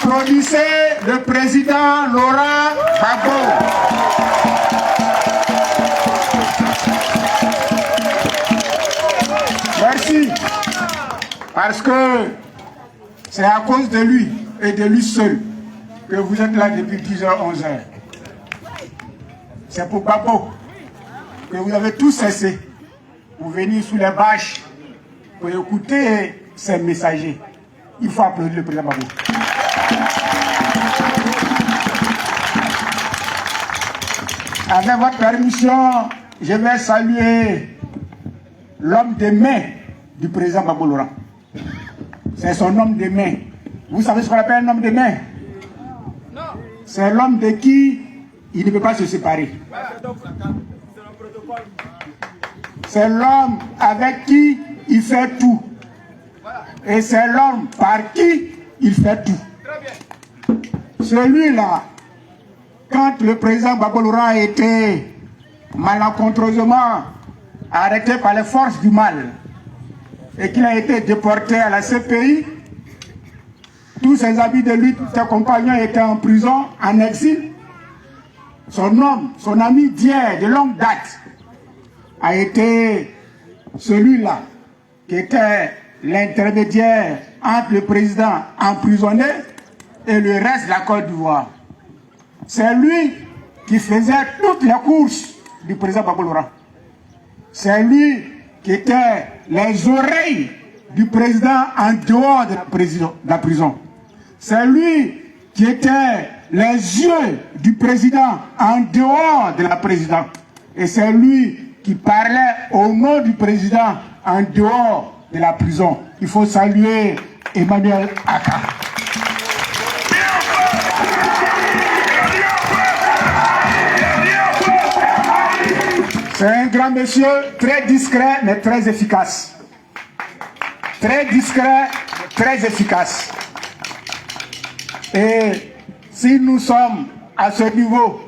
Applaudissez le président Laurent Gbagbo. Merci. Parce que c'est à cause de lui et de lui seul que vous êtes là depuis 10h, 11h. C'est pour Gbagbo que vous avez tous cessé pour venir sous les bâches pour écouter ces messagers. Il faut applaudir le président Gbagbo. Avec votre permission, je vais saluer l'homme des mains du président Gbagbo Laurent. C'est son homme des mains. Vous savez ce qu'on appelle un homme des mains? C'est l'homme de qui il ne peut pas se séparer. C'est l'homme avec qui il fait tout. Et c'est l'homme par qui il fait tout. Celui-là, quand le président Gbagbo Laurent a été malencontreusement arrêté par les forces du mal et qu'il a été déporté à la CPI, tous ses amis de lui, ses compagnons étaient en prison, en exil. Son homme, son ami d'hier, de longue date, a été celui-là qui était l'intermédiaire entre le président emprisonné et le reste de la Côte d'Ivoire. C'est lui qui faisait toutes les courses du président Gbagbo Laurent. C'est lui qui était les oreilles du président en dehors de la prison. C'est lui qui était les yeux du président en dehors de la prison. Et c'est lui qui parlait au nom du président en dehors de la prison. Il faut saluer Emmanuel Aka. C'est un grand monsieur, très discret, mais très efficace. Très discret, très efficace. Et si nous sommes à ce niveau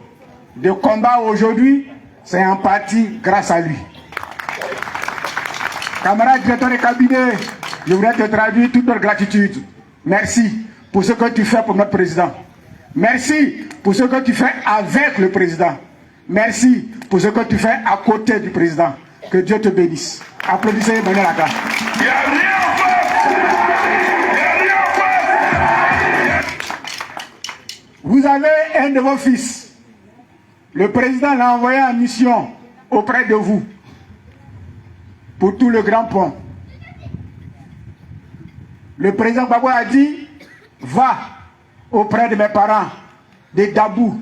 de combat aujourd'hui, c'est en partie grâce à lui. Camarade directeur de cabinet, je voudrais te traduire toute notre gratitude. Merci pour ce que tu fais pour notre président. Merci pour ce que tu fais avec le président. Merci pour ce que tu fais à côté du président. Que Dieu te bénisse. Applaudissez Emmanuel Aka. Vous avez un de vos fils. Le président l'a envoyé en mission auprès de vous pour tout le Grand Pont. Le président Gbagbo a dit, va auprès de mes parents, de Dabou,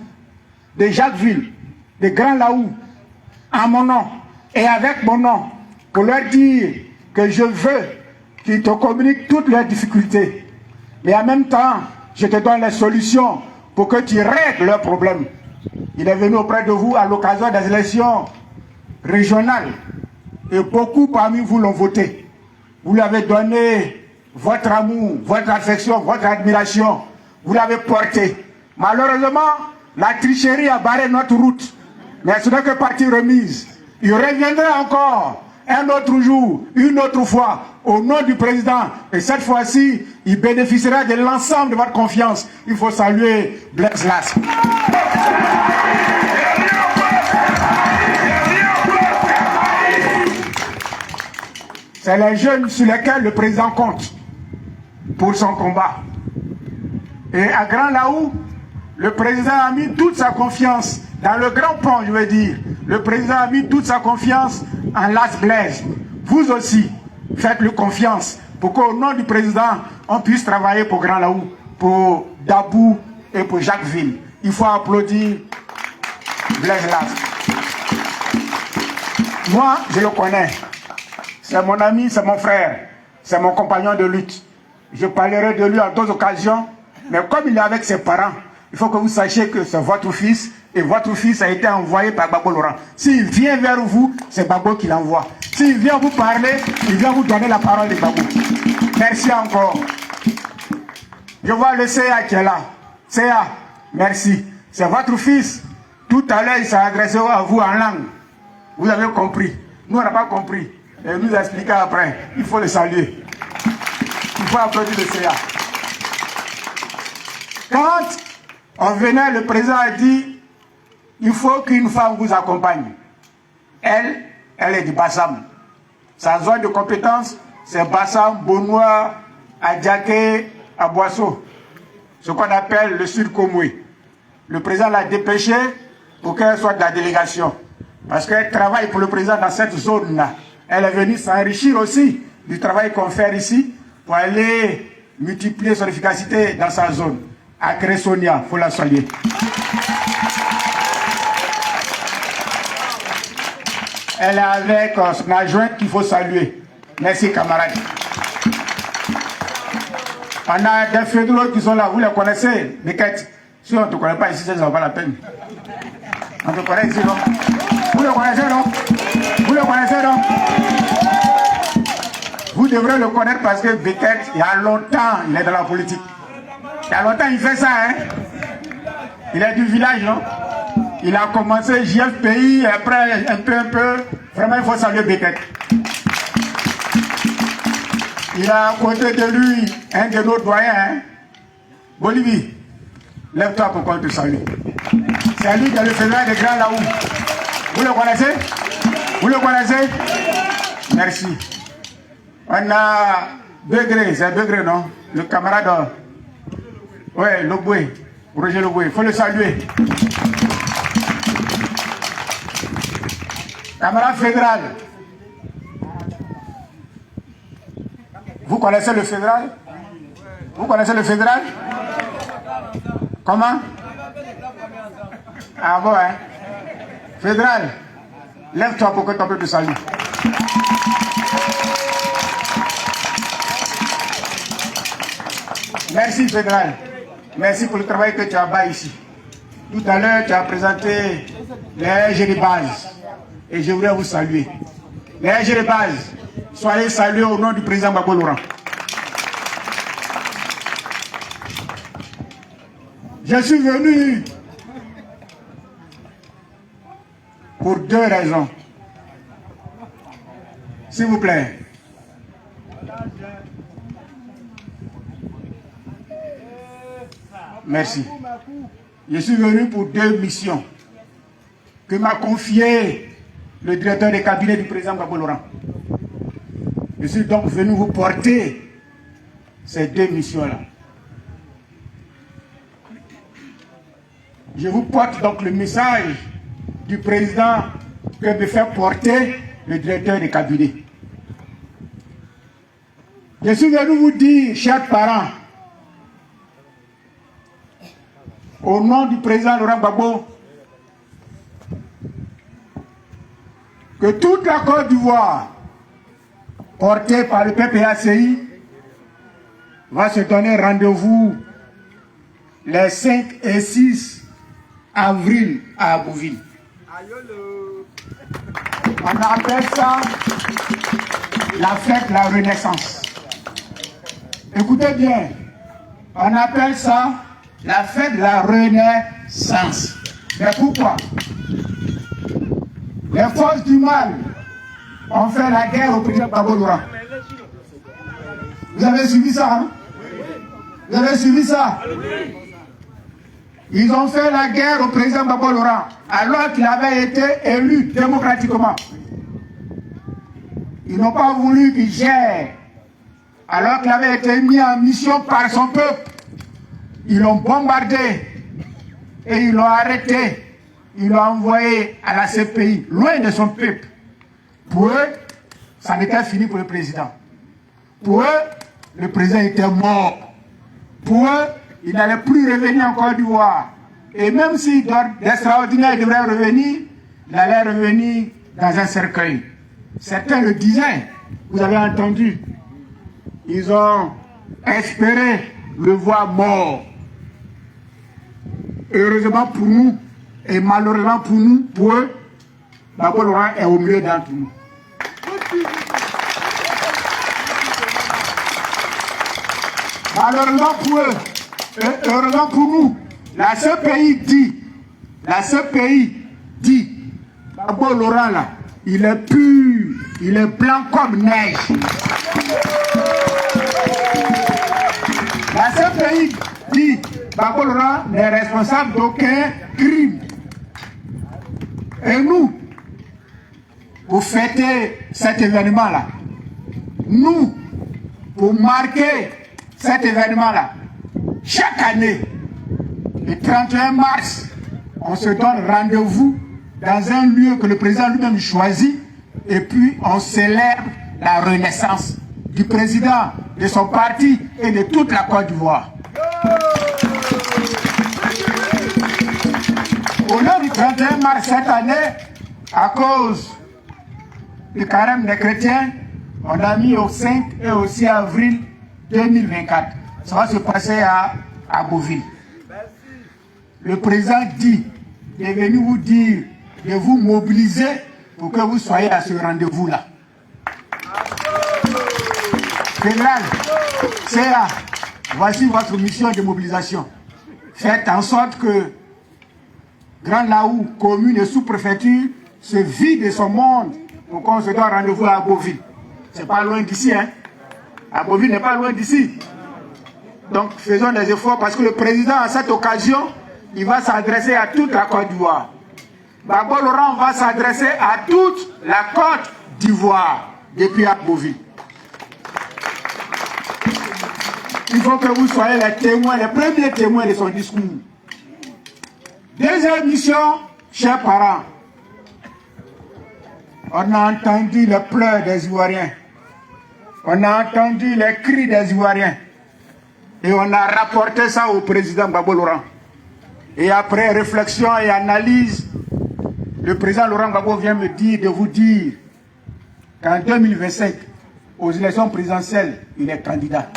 de Jacquesville, de Grand Laou, en mon nom et avec mon nom, pour leur dire que je veux qu'ils te communiquent toutes leurs difficultés. Mais en même temps, je te donne les solutions pour que tu règles leurs problèmes. Il est venu auprès de vous à l'occasion des élections régionales et beaucoup parmi vous l'ont voté. Vous lui avez donné votre amour, votre affection, votre admiration. Vous l'avez porté. Malheureusement, la tricherie a barré notre route. Mais ce n'est que partie remise. Il reviendra encore un autre jour, une autre fois, au nom du président. Et cette fois-ci, il bénéficiera de l'ensemble de votre confiance. Il faut saluer Blaise Las. C'est les jeunes sur lesquels le président compte pour son combat. Et à Grand Laou, le président a mis toute sa confiance dans le Grand Pont, je veux dire. Le président a mis toute sa confiance en Las Blaise. Vous aussi, faites-lui confiance pour qu'au nom du président, on puisse travailler pour Grand Laou, pour Dabou et pour Jacquesville. Il faut applaudir Blaise Las. Moi, je le connais. C'est mon ami, c'est mon frère, c'est mon compagnon de lutte. Je parlerai de lui en d'autres occasions, mais comme il est avec ses parents, il faut que vous sachiez que c'est votre fils, et votre fils a été envoyé par Gbagbo Laurent. S'il vient vers vous, c'est Gbagbo qui l'envoie. S'il vient vous parler, il vient vous donner la parole de Gbagbo. Merci encore. Je vois le CA qui est là. CA, merci. C'est votre fils. Tout à l'heure, il s'est adressé à vous en langue. Vous avez compris. Nous, on n'a pas compris. Et il nous a expliqué après. Il faut le saluer. Il faut applaudir le CA. Quand on venait, le président a dit, il faut qu'une femme vous accompagne. Elle est du Bassam. Sa zone de compétence, c'est Bassam, Bonois, Adjaké, Aboisseau. Ce qu'on appelle le Sud Komoué. Le président l'a dépêché pour qu'elle soit de la délégation. Parce qu'elle travaille pour le président dans cette zone-là. Elle est venue s'enrichir aussi du travail qu'on fait ici pour aller multiplier son efficacité dans sa zone. À Cressonia, il faut la saluer. Elle est avec son adjoint qu'il faut saluer. Merci camarades. On a des fédéraux qui sont là, vous les connaissez, Biquette. Si on ne te connaît pas ici, ça ne vaut pas la peine. On te connaît ici, non? Vous le connaissez, non? Vous le connaissez, non? Vous devrez le connaître parce que Biquette, il y a longtemps, il est dans la politique. Il y a longtemps, il fait ça, hein? Il est du village, non? Il a commencé JFPI, et après, un peu, vraiment, il faut saluer Biquette. Il a à côté de lui un de nos doyens, hein? Bolivie, lève-toi pour qu'on te salue. C'est lui qui est le fédéral des grands là-haut. Vous le connaissez? Vous le connaissez? Merci. On a Degré, c'est Degré, non? Le camarade, ouais, Loboué, Roger Loboué, il faut le saluer. Camarade fédéral. Vous connaissez le fédéral? Vous connaissez le fédéral? Comment? Ah bon, hein? Fédéral, lève-toi pour que ton peuple te salue. Merci fédéral. Merci pour le travail que tu as bas ici. Tout à l'heure, tu as présenté les GD bases. Et je voudrais vous saluer. Les GD bases, soyez salués au nom du président Gbagbo Laurent. Je suis venu pour deux raisons. S'il vous plaît. Merci. Je suis venu pour deux missions que m'a confié le directeur des cabinets du président Gbagbo Laurent. Je suis donc venu vous porter ces deux missions-là. Je vous porte donc le message du président que me fait porter le directeur des cabinets. Je suis venu vous dire, chers parents, au nom du président Laurent Gbagbo, que toute la Côte d'Ivoire, portée par le PPACI, va se donner rendez-vous les 5 et 6 avril à Abouville. On appelle ça la fête de la Renaissance. Écoutez bien, on appelle ça la fête de la Renaissance. Mais pourquoi? Les forces du mal ont fait la guerre au président Gbagbo Laurent. Vous avez suivi ça, hein? Vous avez suivi ça? Ils ont fait la guerre au président Gbagbo Laurent alors qu'il avait été élu démocratiquement. Ils n'ont pas voulu qu'il gère alors qu'il avait été mis en mission par son peuple. Ils l'ont bombardé et ils l'ont arrêté. Ils l'ont envoyé à la CPI, loin de son peuple. Pour eux, ça n'était fini pour le président. Pour eux, le président était mort. Pour eux, il n'allait plus revenir en Côte d'Ivoire. Et même si d'extraordinaire devrait revenir, il allait revenir dans un cercueil. Certains le disaient, vous avez entendu. Ils ont espéré le voir mort. Heureusement pour nous, et malheureusement pour nous, pour eux, Gbagbo Laurent est au milieu d'entre nous. Malheureusement pour eux, et heureusement pour nous, la CPI dit, Gbagbo Laurent là, il est pur, il est blanc comme neige. La CPI dit, Gbagbo Laurent n'est responsable d'aucun crime. Et nous, pour fêter cet événement-là, nous, pour marquer cet événement-là, chaque année, le 31 mars, on se donne rendez-vous dans un lieu que le président lui-même choisit et puis on célèbre la renaissance du président, de son parti et de toute la Côte d'Ivoire. Au nom du 31 mars cette année, à cause du carême des chrétiens, on a mis au 5 et au 6 avril 2024. Ça va se passer à Beauville. Le président dit, est venu vous dire de vous mobiliser pour que vous soyez à ce rendez-vous-là. Fédéral, CA, voici votre mission de mobilisation. Faites en sorte que Grand Laou, commune et sous-préfecture, se vide de son monde pour qu'on se donne rendez-vous à Beauville. C'est pas loin d'ici, hein. À Beauville n'est pas loin d'ici. Donc faisons des efforts parce que le président, à cette occasion, il va s'adresser à toute la Côte d'Ivoire. Gbagbo Laurent va s'adresser à toute la Côte d'Ivoire depuis à Beauville. Il faut que vous soyez les témoins, les premiers témoins de son discours. Deuxième mission, chers parents. On a entendu les pleurs des Ivoiriens. On a entendu les cris des Ivoiriens. Et on a rapporté ça au président Gbagbo Laurent. Et après réflexion et analyse, le président Laurent Gbagbo vient me dire de vous dire qu'en 2025, aux élections présidentielles, il est candidat.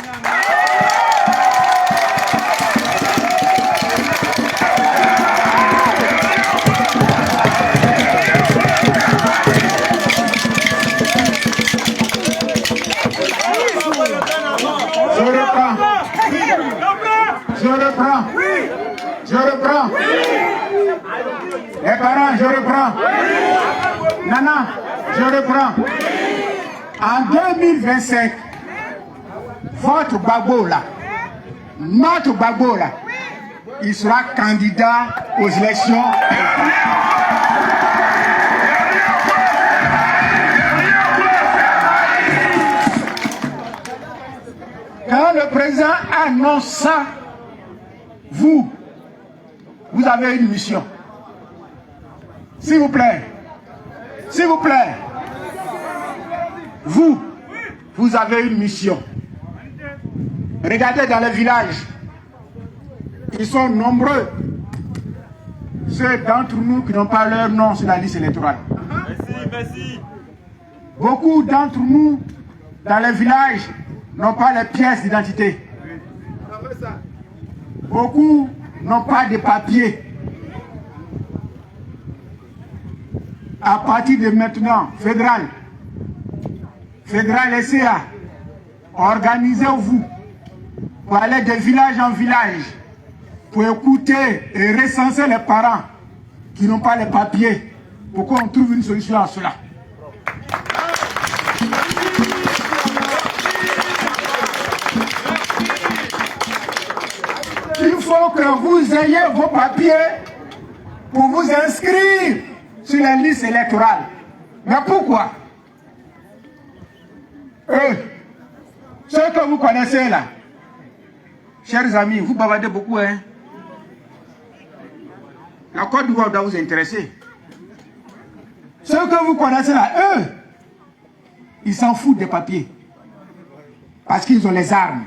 Je reprends. Les parents, je reprends. Nana, je reprends. En 2025, votre Gbagbo là, notre Gbagbo là, il sera candidat aux élections. Quand le président annonce ça, vous avez une mission. S'il vous plaît, vous avez une mission. Regardez dans les villages, ils sont nombreux, ceux d'entre nous qui n'ont pas leur nom sur la liste électorale. Merci. Beaucoup d'entre nous, dans les villages, n'ont pas les pièces d'identité. Beaucoup n'ont pas de papiers. À partir de maintenant, fédéral et CA, organisez-vous pour aller de village en village pour écouter et recenser les parents qui n'ont pas les papiers pour qu'on trouve une solution à cela. Il faut que vous ayez vos papiers pour vous inscrire sur la liste électorale. Mais pourquoi? Ceux que vous connaissez là, chers amis, vous bavardez beaucoup, hein? La Côte d'Ivoire doit vous intéresser. Ceux que vous connaissez là, eux, ils s'en foutent des papiers. Parce qu'ils ont les armes.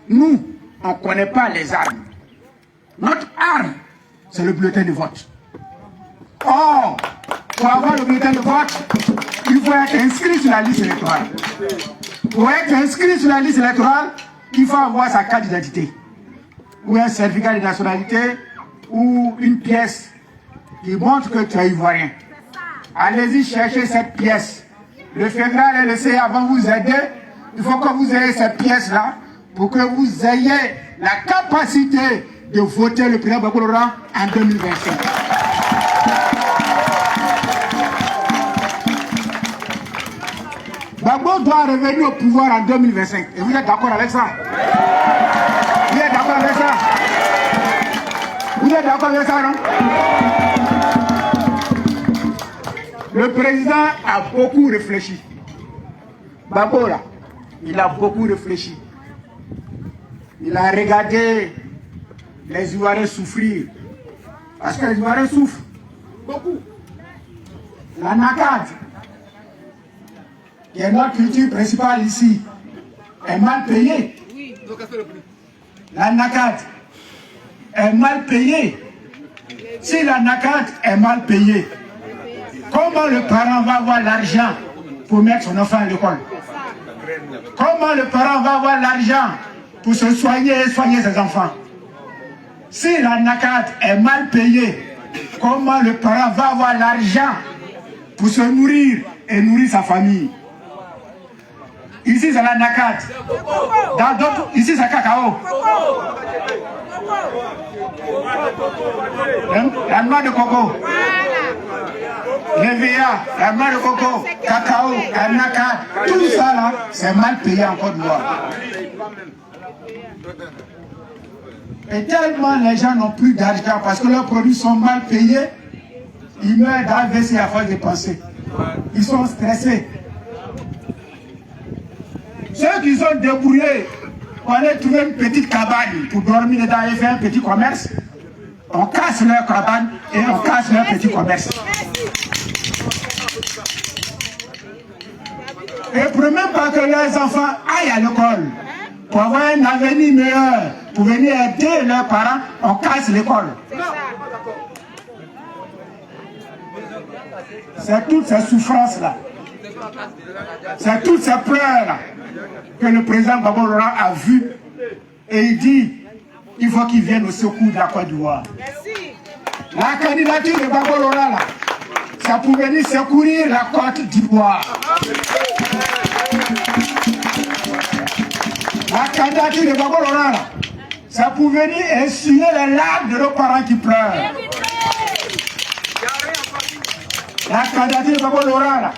Nous, on ne connaît pas les armes. Notre arme, c'est le bulletin de vote. Or, pour avoir le bulletin de vote, il faut être inscrit sur la liste électorale. Pour être inscrit sur la liste électorale, il faut avoir sa carte d'identité, ou un certificat de nationalité, ou une pièce qui montre que tu es ivoirien. Allez-y chercher cette pièce. Le fédéral et le CA vont vous aider. Il faut que vous ayez cette pièce-là pour que vous ayez la capacité de voter le président Gbagbo Laurent en 2025. Gbagbo doit revenir au pouvoir en 2025. Et vous êtes d'accord avec ça? Vous êtes d'accord avec ça? êtes d'accord avec ça, non? Le président a beaucoup réfléchi. Babo, là, il a beaucoup réfléchi. Il a regardé les Ivoiriens souffrir. Parce que les Ivoiriens souffrent beaucoup. La NACAD, qui est notre culture principale ici, est mal payée. La NACAD est mal payée. Si la NACAD est mal payée, comment le parent va avoir l'argent pour mettre son enfant à l'école? Comment le parent va avoir l'argent pour se soigner et soigner ses enfants? Si la NACAD est mal payée, comment le parent va avoir l'argent pour se nourrir et nourrir sa famille? Ici c'est la NACAD. Dans d'autres, ici c'est cacao. La noix de coco. l'EVA, la noix de coco, cacao, la NACAD, tout ça là, c'est mal payé en Côte d'Ivoire. Et tellement les gens n'ont plus d'argent parce que leurs produits sont mal payés, ils meurent d'AVC à force de penser. Ils sont stressés. Ceux qui sont débrouillés pour aller trouver une petite cabane pour dormir dedans et faire un petit commerce, on casse leur cabane et on casse leur petit commerce. Et pour même pas que leurs enfants aillent à l'école, pour avoir un avenir meilleur, pour venir aider leurs parents, on casse l'école. C'est toutes ces souffrances-là, c'est toutes ces pleurs-là que le président Gbagbo Laurent a vu et il dit il faut qu'il vienne au secours de la Côte d'Ivoire. La candidature de Gbagbo Laurent, là, ça pour venir secourir la Côte d'Ivoire. La candidature de Gbagbo Laurent, là, ça pour venir essuyer les larmes de nos parents qui pleurent. La candidature de Gbagbo Laurent, là,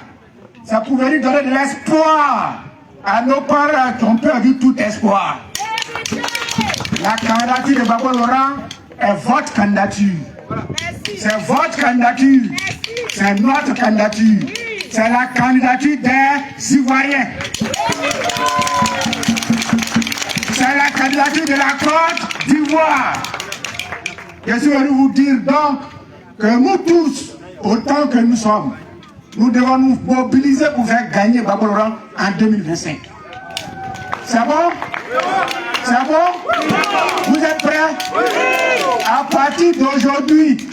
ça pour venir donner de l'espoir à nos parents qui ont perdu tout espoir. La candidature de Gbagbo Laurent est votre candidature. C'est votre candidature. C'est notre candidature. C'est la candidature des Ivoiriens. C'est la candidature de la Côte d'Ivoire. Je suis venu vous dire donc que nous tous, autant que nous sommes, nous devons nous mobiliser pour faire gagner Gbagbo Laurent en 2025. C'est bon? C'est bon? Vous êtes prêts? À partir d'aujourd'hui,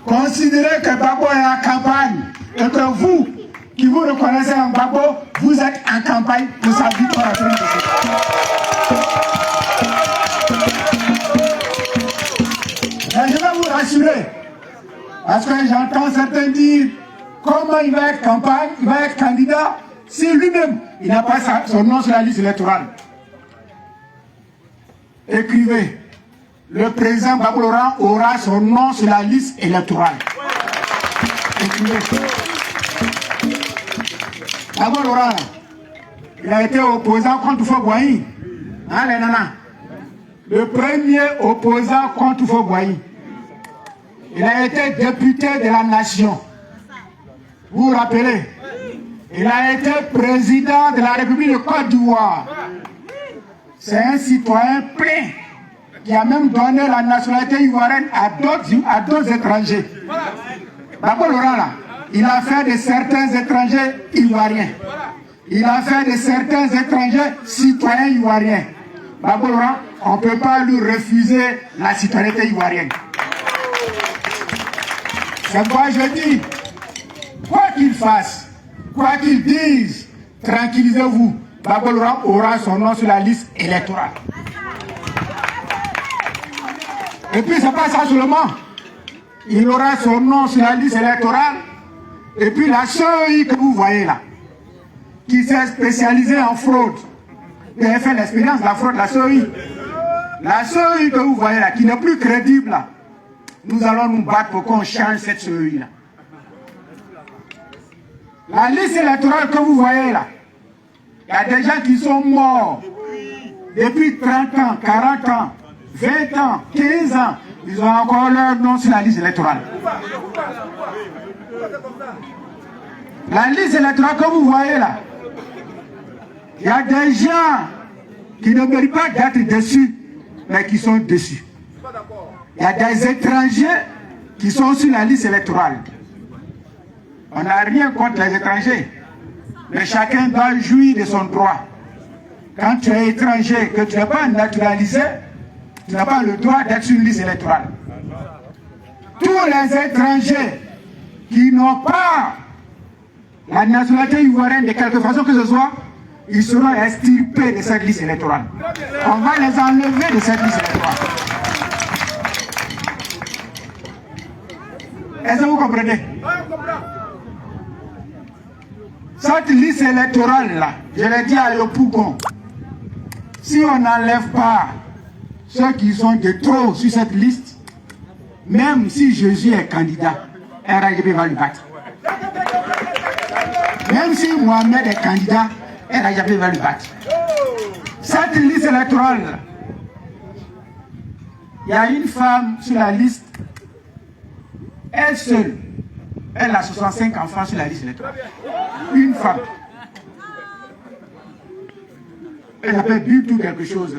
considérez que Gbagbo est en campagne et que vous, qui vous reconnaissez en Gbagbo, vous êtes en campagne pour sa victoire en 2025. Mais je vais vous rassurer, parce que j'entends certains dire comment il va être campagne, il va être candidat, si lui-même, il n'a pas son nom sur la liste électorale. Écrivez, le président Gbagbo Laurent aura son nom sur la liste électorale. Écrivez. Gbagbo Laurent, il a été opposant contre Houphouët-Boigny. Hein, les nanas? Le premier opposant contre Houphouët-Boigny. Il a été député de la nation. Vous vous rappelez? Il a été président de la République de Côte d'Ivoire. C'est un citoyen plein qui a même donné la nationalité ivoirienne à d'autres étrangers. Gbagbo Laurent, là, il a fait de certains étrangers ivoiriens. Il a fait de certains étrangers citoyens ivoiriens. Gbagbo Laurent, on ne peut pas lui refuser la citoyenneté ivoirienne. C'est pourquoi je dis, quoi qu'il fasse, quoi qu'il dise, tranquillisez-vous, Gbagbo Laurent aura son nom sur la liste électorale. Et puis c'est pas ça seulement. Il aura son nom sur la liste électorale. Et puis la CEI que vous voyez là, qui s'est spécialisée en fraude, qui a fait l'expérience de la fraude, la CEI que vous voyez là, qui n'est plus crédible là, nous allons nous battre pour qu'on change cette CEI là. La liste électorale que vous voyez là, il y a des gens qui sont morts depuis 30 ans, 40 ans, 20 ans, 15 ans, Ils ont encore leur nom sur la liste électorale. La liste électorale que vous voyez là, il y a des gens qui ne méritent pas d'être dessus, mais qui sont dessus. Il y a des étrangers qui sont sur la liste électorale. On n'a rien contre les étrangers, mais chacun doit jouir de son droit. Quand tu es étranger, que tu n'es pas naturalisé, tu n'as pas le droit d'être sur une liste électorale. Tous les étrangers qui n'ont pas la nationalité ivoirienne de quelque façon que ce soit, ils seront extirpés de cette liste électorale. On va les enlever de cette liste électorale. Est-ce que vous comprenez? Cette liste électorale-là, je l'ai dit à Yopougon, si on n'enlève pas ceux qui sont de trop sur cette liste, même si Jésus est candidat, RHDP va lui battre. Même si Mohamed est candidat, RHDP va lui battre. Cette liste électorale, il y a une femme sur la liste, elle seule, elle a 65 enfants sur la liste électorale. Une femme. Elle s'appelle Butu quelque chose.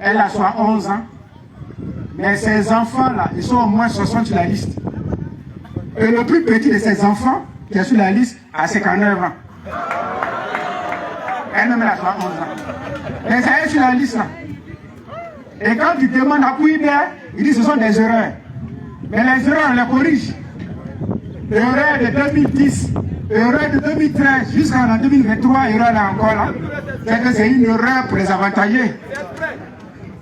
Elle a 11 ans. Mais ses enfants-là, ils sont au moins 60 sur la liste. Et le plus petit de ses enfants, qui est sur la liste, a 59 ans. Elle-même, elle a 11 ans. Mais ça est sur la liste là. Et quand tu demandes à Pouibert, il dit que ce sont des erreurs. Mais les erreurs, on les corrige. Erreur de 2010, erreur de 2013, jusqu'en 2023, erreur là encore là. C'est que c'est une erreur pour les avantager.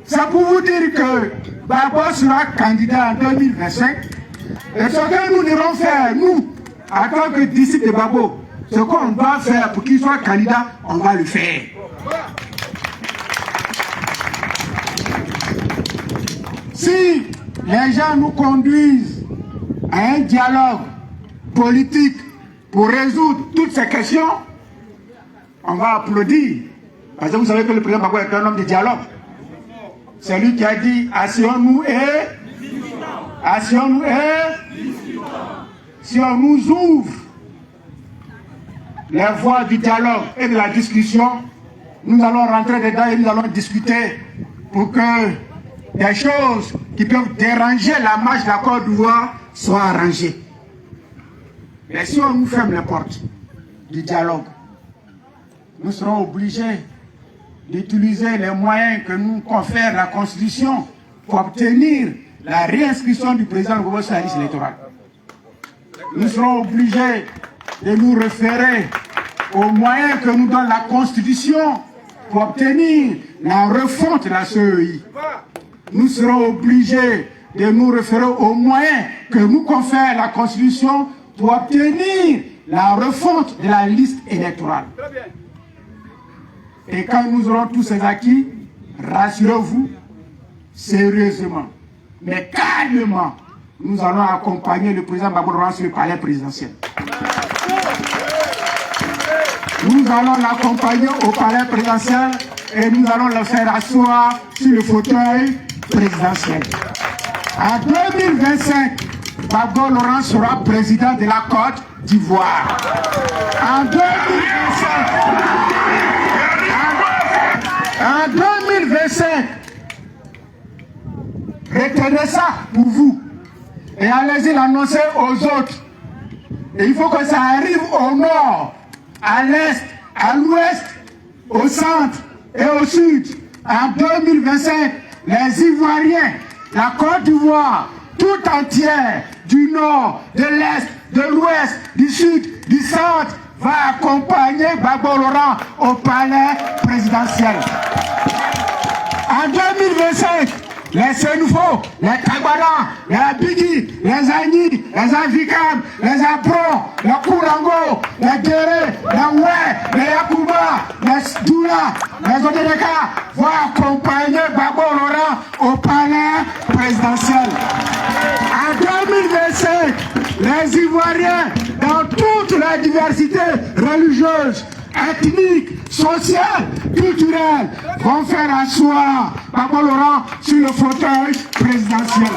Ça pour vous dire que Babo sera candidat en 2025. Et ce que nous devons faire, nous, en tant que disciples de Babo, ce qu'on va faire pour qu'il soit candidat, on va le faire. Si les gens nous conduisent à un dialogue politique pour résoudre toutes ces questions, on va applaudir. Parce que vous savez que le président Babo est un homme de dialogue. C'est lui qui a dit asseyons-nous et asseyons-nous et si on nous ouvre les voies du dialogue et de la discussion, nous allons rentrer dedans et nous allons discuter pour que des choses qui peuvent déranger la marche de la Côte d'Ivoire soient arrangées. Mais si on nous ferme les portes du dialogue, nous serons obligés d'utiliser les moyens que nous confère la Constitution pour obtenir la réinscription du président Gbagbo sur la liste électorale. Nous serons obligés de nous référer aux moyens que nous donne la Constitution pour obtenir la refonte de la CEI. Nous serons obligés de nous référer aux moyens que nous confère la Constitution pour obtenir la refonte de la liste électorale. Et quand nous aurons tous ces acquis, rassurez-vous, sérieusement, mais calmement, nous allons accompagner le président Gbagbo sur le palais présidentiel. Nous allons l'accompagner au palais présidentiel et nous allons le faire asseoir sur le fauteuil présidentiel. En 2025, Gbagbo Laurent sera président de la Côte d'Ivoire. En 2025, retenez ça pour vous et allez-y l'annoncer aux autres. Et il faut que ça arrive au nord, à l'est, à l'ouest, au centre et au sud. En 2025, les Ivoiriens, la Côte d'Ivoire, tout entière, du nord, de l'est, de l'ouest, du sud, du centre, va accompagner Gbagbo Laurent au palais présidentiel. En 2025, les Sénoufo, les Tagbada, les Abidi, les Agni, les Avikam, les Abron, les Kourango, les Dere, les Oué, les Yakuba, les Doula, les Odedeka vont accompagner Gbagbo Laurent au palais présidentiel. En 2025, les Ivoiriens, dans toute la diversité religieuse, ethniques, sociales, culturelles vont faire asseoir Gbagbo Laurent sur le fauteuil présidentiel.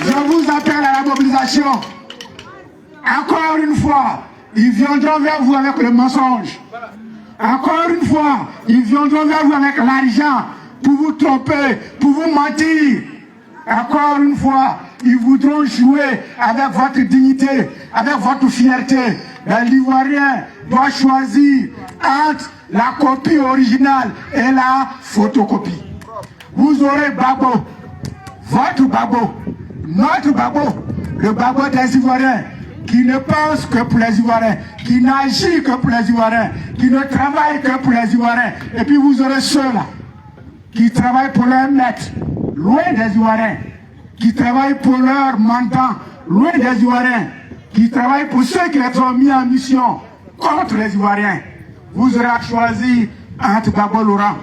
Je vous appelle à la mobilisation. Encore une fois, ils viendront vers vous avec le mensonge. Encore une fois, ils viendront vers vous avec l'argent pour vous tromper, pour vous mentir. Encore une fois, ils voudront jouer avec votre dignité, avec votre fierté. Mais l'Ivoirien doit choisir entre la copie originale et la photocopie. Vous aurez Gbagbo, votre Gbagbo, notre Gbagbo, le Gbagbo des Ivoiriens, qui ne pense que pour les Ivoiriens, qui n'agit que pour les Ivoiriens, qui ne travaille que pour les Ivoiriens. Et puis vous aurez ceux-là qui travaillent pour leur maître, loin des Ivoiriens, qui travaillent pour leur mandant, loin des Ivoiriens, qui travaillent pour ceux qui les ont mis en mission contre les Ivoiriens. Vous aurez choisi entre Gbagbo Laurent,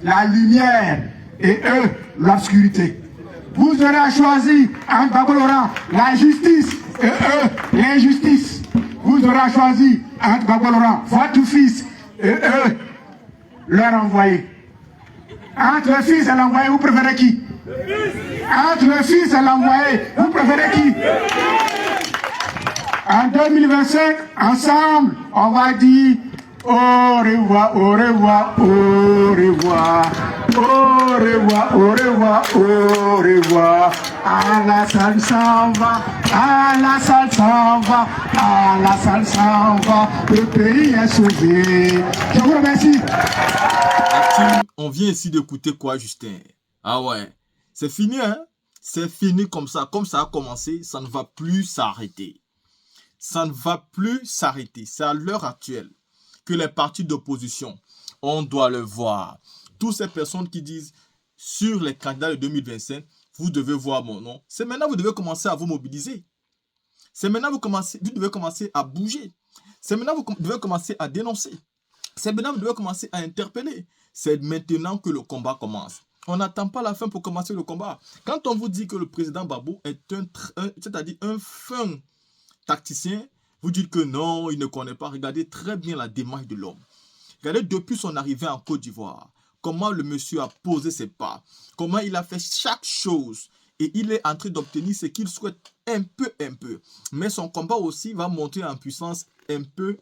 la lumière, et eux, l'obscurité. Vous aurez choisi entre Gbagbo Laurent, la justice, et eux, l'injustice. Vous aurez choisi entre Gbagbo Laurent, votre fils, et eux, leur envoyé. Entre le fils et l'envoyé, vous préférez qui? Entre le fils et l'envoyé, vous préférez qui? En 2025, ensemble, on va dire au revoir, au revoir, au revoir, au revoir, au revoir, au revoir. À la salle s'en va, à la salle s'en va, à la salle s'en va. Le pays est sauvé. Je vous remercie. On vient ici d'écouter quoi, Justin? Ah ouais, c'est fini, hein? C'est fini comme ça a commencé, ça ne va plus s'arrêter. Ça ne va plus s'arrêter. C'est à l'heure actuelle que les partis d'opposition, on doit le voir. Toutes ces personnes qui disent sur les candidats de 2025, vous devez voir mon nom. C'est maintenant que vous devez commencer à vous mobiliser. C'est maintenant que vous devez commencer à bouger. C'est maintenant que vous devez commencer à dénoncer. C'est maintenant que vous devez commencer à interpeller. C'est maintenant que le combat commence. On n'attend pas la fin pour commencer le combat. Quand on vous dit que le président Gbagbo est c'est-à-dire un fin tacticien, vous dites que non, il ne connaît pas. Regardez très bien la démarche de l'homme. Regardez depuis son arrivée en Côte d'Ivoire, comment le monsieur a posé ses pas, comment il a fait chaque chose. Et il est en train d'obtenir ce qu'il souhaite un peu. Mais son combat aussi va monter en puissance un peu.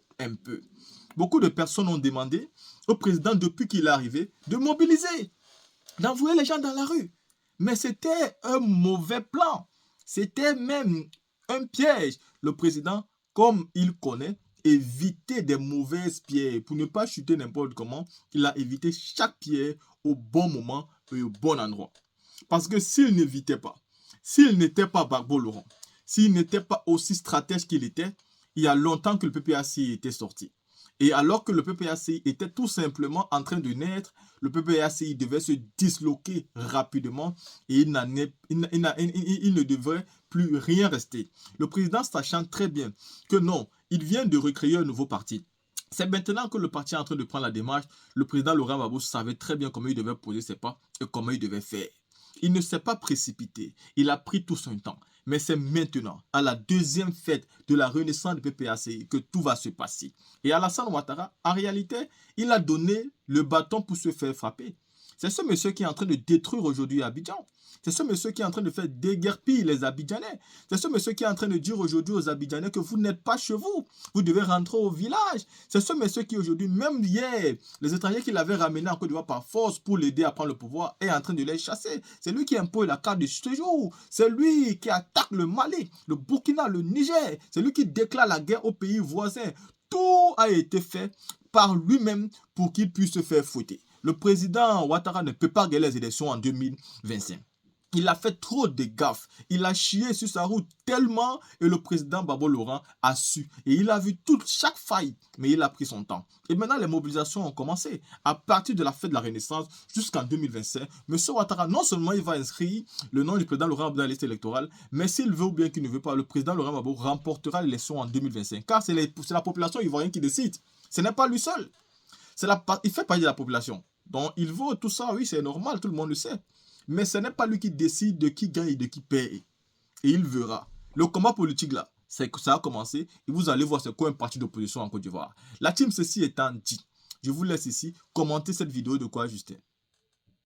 Beaucoup de personnes ont demandé au président, depuis qu'il est arrivé, de mobiliser, d'envoyer les gens dans la rue. Mais c'était un mauvais plan. C'était même un piège. Le président, comme il connaît, éviter des mauvaises pierres pour ne pas chuter n'importe comment. Il a évité chaque pierre au bon moment et au bon endroit. Parce que s'il n'évitait pas, s'il n'était pas Gbagbo Laurent, s'il n'était pas aussi stratège qu'il était, il y a longtemps que le PPACI était sorti. Et alors que le PPACI était tout simplement en train de naître, le PPACI devait se disloquer rapidement et il ne devrait plus rien rester. Le président sachant très bien que non, il vient de recréer un nouveau parti. C'est maintenant que le parti est en train de prendre la démarche. Le président Laurent Gbagbo savait très bien comment il devait poser ses pas et comment il devait faire. Il ne s'est pas précipité. Il a pris tout son temps. Mais c'est maintenant, à la deuxième fête de la renaissance du PPACI, que tout va se passer. Et Alassane Ouattara, en réalité, il a donné le bâton pour se faire frapper. C'est ce monsieur qui est en train de détruire aujourd'hui Abidjan. C'est ce monsieur qui est en train de faire déguerpir les Abidjanais. C'est ce monsieur qui est en train de dire aujourd'hui aux Abidjanais que vous n'êtes pas chez vous. Vous devez rentrer au village. C'est ce monsieur qui aujourd'hui, même hier, les étrangers qu'il avait ramenés en Côte d'Ivoire par force pour l'aider à prendre le pouvoir, est en train de les chasser. C'est lui qui impose la carte de séjour. C'est lui qui attaque le Mali, le Burkina, le Niger. C'est lui qui déclare la guerre aux pays voisins. Tout a été fait par lui-même pour qu'il puisse se faire fouetter. Le président Ouattara ne peut pas gagner les élections en 2025. Il a fait trop de gaffes. Il a chié sur sa route tellement et le président Gbagbo Laurent a su. Et il a vu chaque faille, mais il a pris son temps. Et maintenant, les mobilisations ont commencé. À partir de la fête de la Renaissance jusqu'en 2025, M. Ouattara, non seulement il va inscrire le nom du président Laurent Gbagbo dans la liste électorale, mais s'il veut ou bien qu'il ne veut pas, le président Laurent Gbagbo remportera l'élection en 2025. Car c'est la population ivoirienne qui décide. Ce n'est pas lui seul. Il fait partie de la population. Donc, il vaut tout ça, oui, c'est normal, tout le monde le sait. Mais ce n'est pas lui qui décide de qui gagne et de qui perd. Et il verra. Le combat politique là, c'est que ça a commencé et vous allez voir c'est quoi un parti d'opposition en Côte d'Ivoire. La team, ceci étant dit, je vous laisse ici commenter cette vidéo de quoi Justin.